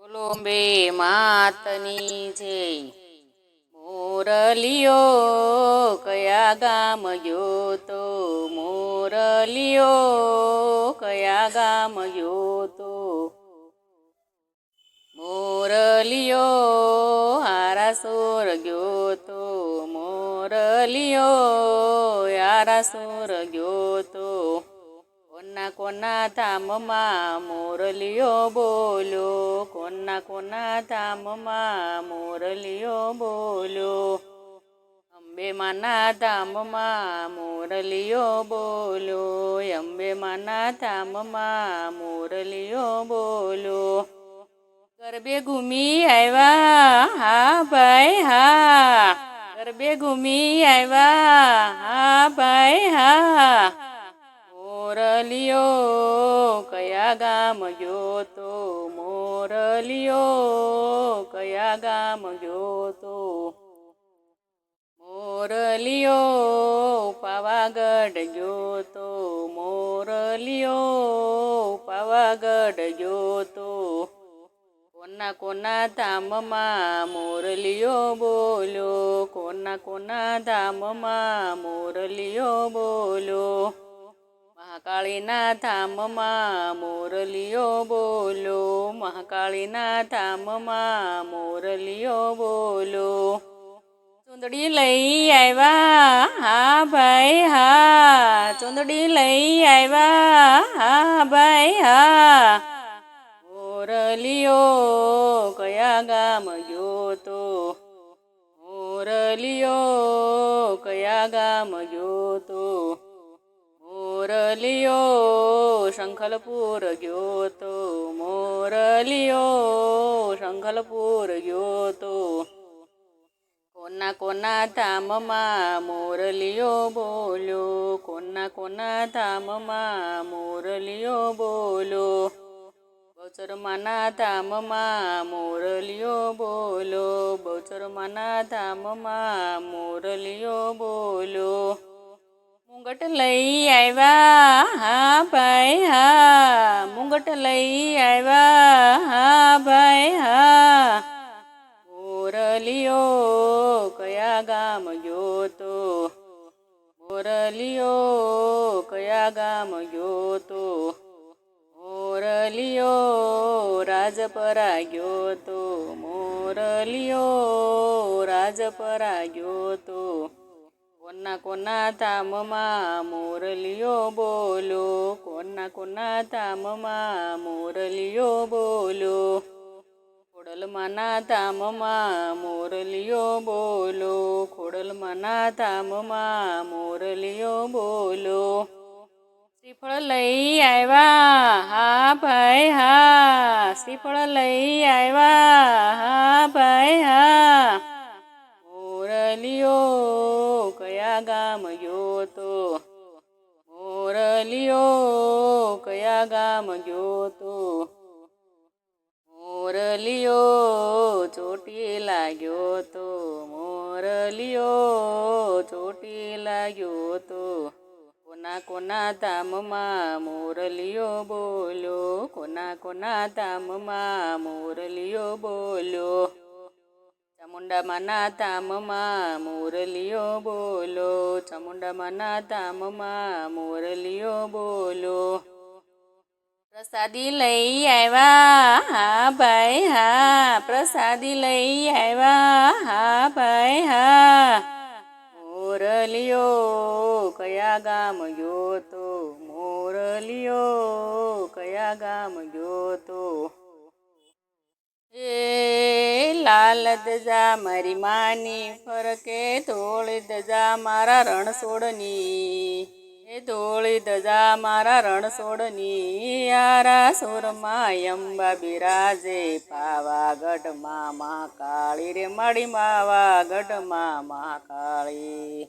બોલો અંબે માતની જય। મોરલિયો કયા ગામ ગયો તો, મોરલિયો કયા ગામ ગયો તો, મોરલિયો હારાસુર ગયો તો, મોરલિયો હારાસુર ગયો તો। કોના કોના ધામમાં મોરલિયો બોલ્યો, કોના કોના ધામમાં મોરલિયો બોલ્યો। અંબે માના ધામમાં મોરલિયો બોલ્યો, અંબે માના ધામમાં મોરલિયો બોલ્યો। ગરબે ઘૂમી આવ્યા હા ભાઈ હા, ગરબે ઘૂમી આવ્યા હા ભાઈ હા। મોરલિયો કયા ગામ ગયો તો, મોરલિયો કયા ગામ ગયો તો, મોરલિયો પાવાગઢ ગયો તો, મોરલિયો પાવાગઢ ગયો તો। કોના કોના ધામમાં મોરલિયો બોલ્યો, કોના કોના ધામમાં મોરલિયો બોલ્યો। મહાકાળીના ધામમાં મોરલિયો બોલ્યો, મહાકાળીના ધામમાં મોરલિયો બોલ્યો। ચૂંદડી લઈ આવ્યા હા ભાઈ હા, ચૂંદડી લઈ આવ્યા હા ભાઈ હા। મોરલિયો કયા ગામ ગયો તો, મોરલિયો કયા ગામ ગયો તો, મોરલિયો શંખલપુર ગયો તો, મોરલિયો શંખલપુર ગયો તો। કોના કોના ધામમાં મોરલિયો બોલ્યો, કોના કોના ધામમાં મોરલિયો બોલ્યો। બહુચરમાના ધામમાં મોરલિયો બોલ્યો, બહુચરમાના ધામમાં મોરલિયો બોલ્યો। મુંગટ લઈ આવ્યા હા ભાઈ હા, મુંગટ લઈ આવ્યા હા ભાઈ હા। મોરલિયો કયા ગામ ગયો તો, મોરલિયો કયા ગામ ગયો તો, મોરલિયો રાજપરા ગયો તો, મોરલિયો રાજપરા ગયો તો। કોના કોના ધામમાં મોરલિયો બોલ્યો, કોના કોના ધામમાં મોરલિયો બોલ્યો। ખોડલમાના ધામમાં મોરલિયો બોલ્યો, ખોડલમાના ધામમાં મોરલિયો બોલ્યો। શ્રીફળ લઈ આવ્યા હા ભાઈ હા, શ્રીફળ લઈ આવ્યા હા ભાઈ હા। મોરલિયો કયા ગામ ગયો તો, મોરલિયો કયા ગામ ગયો તો, મોરલિયો ચોટી લાગ્યો તો, મોરલિયો ચોટી લાગ્યો તો। કોના કોના ધામમાં મોરલિયો બોલ્યો, કોના કોના ધામમાં મોરલિયો બોલ્યો। ચામુંડામાના ધામમાં મોરલિયો બોલ્યો, ચામુંડામાના ધામમાં મોરલિયો બોલ્યો। પ્રસાદી લઈ આવ્યા હા ભાઈ હા, પ્રસાદી લઈ આવ્યા હા ભાઈ હા। મોરલિયો કયા ગામ ગયો તો, મોરલિયો કયા ગામ ગયો તો। એ લાલ ધજા મારી માની ફરકે, ધોળી ધજા મારા રણછોડની, એ ધોળી ધજા મારા રણછોડની। હારાસુરમાં અંબા બિરાજે, પાવાગઢમાં મહાકાળી રે માડી પાવાગઢમાં મહાકાળી।